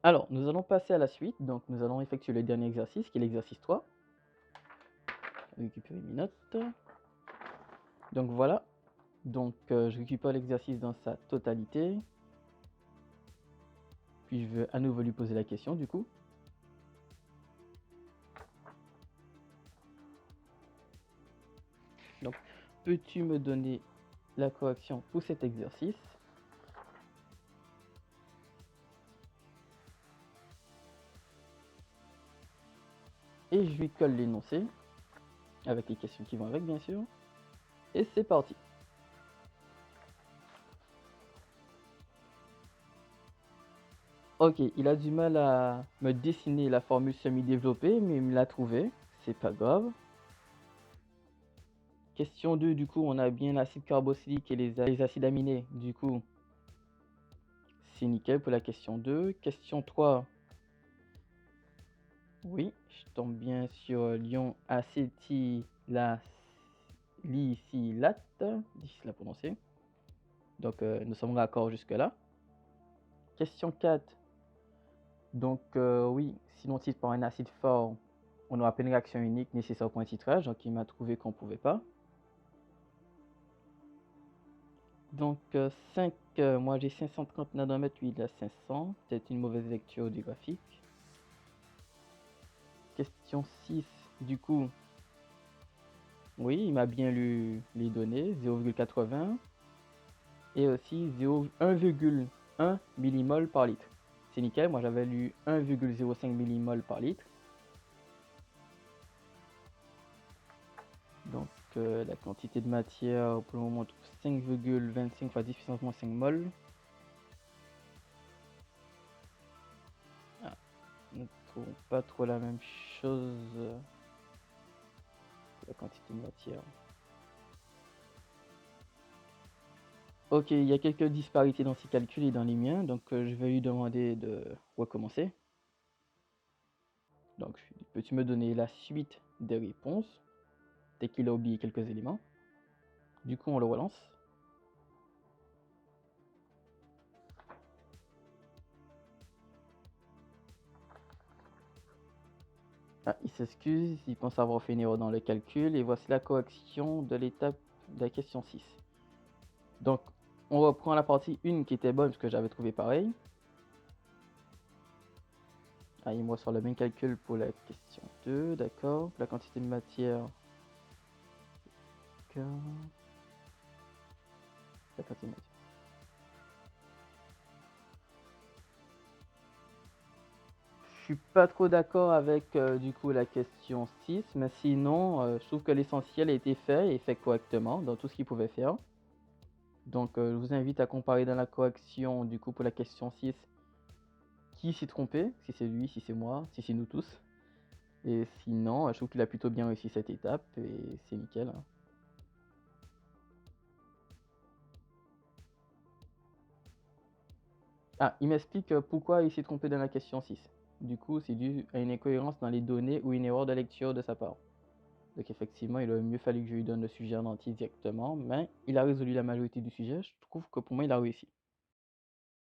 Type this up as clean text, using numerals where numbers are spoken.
Alors, nous allons passer à la suite. Donc, nous allons effectuer le dernier exercice, qui est l'exercice 3. Récupérer mes notes. Donc, voilà. Donc, je récupère l'exercice dans sa totalité. Puis, je vais à nouveau lui poser la question, du coup. Donc, peux-tu me donner la correction pour cet exercice? Et je lui colle l'énoncé, avec les questions qui vont avec, bien sûr. Et c'est parti. Ok, il a du mal à me dessiner la formule semi-développée, mais il me l'a trouvé. C'est pas grave. Question 2, du coup, on a bien l'acide carboxylique et les acides aminés. Du coup, c'est nickel pour la question 2. Question 3. Oui, je tombe bien sur l'ion acétylacylate. Difficile à prononcer. Donc, nous sommes d'accord jusque-là. Question 4. Donc, oui, sinon titre par un acide fort, on aura pas une réaction unique nécessaire pour un titrage. Donc, il m'a trouvé qu'on ne pouvait pas. Donc, 5, moi j'ai 530 nanomètres, lui il a 500. Peut-être une mauvaise lecture du graphique. Question 6, du coup, oui, il m'a bien lu les données, 0,80 et aussi 1,1 millimol par litre. C'est nickel, moi j'avais lu 1,05 millimol par litre. Donc, la quantité de matière, pour le moment, on trouve 5,25 fois 10 puissance moins 5 mol. Ah, nous ne trouvons pas trop la même chose pour la quantité de matière. Ok, il y a quelques disparités dans ses calculs et dans les miens, donc je vais lui demander de recommencer. Donc, peux-tu me donner la suite des réponses dès qu'il a oublié quelques éléments? Du coup, on le relance. Ah, il s'excuse, il pense avoir fait une erreur dans le calcul, et voici la correction de l'étape de la question 6. Donc, on reprend la partie 1 qui était bonne, parce que j'avais trouvé pareil. Ah, il me ressort le même calcul pour la question 2, d'accord. La quantité de matière. La quantité de matière. Je suis pas trop d'accord avec du coup la question 6, mais sinon, je trouve que l'essentiel a été fait et fait correctement dans tout ce qu'il pouvait faire. Donc, je vous invite à comparer dans la correction du coup pour la question 6 qui s'est trompé, si c'est lui, si c'est moi, si c'est nous tous. Et sinon, je trouve qu'il a plutôt bien réussi cette étape et c'est nickel, hein. Ah, il m'explique pourquoi il s'est trompé dans la question 6. Du coup, c'est dû à une incohérence dans les données ou une erreur de lecture de sa part. Donc effectivement, il aurait mieux fallu que je lui donne le sujet en entier directement, mais il a résolu la majorité du sujet. Je trouve que pour moi, il a réussi.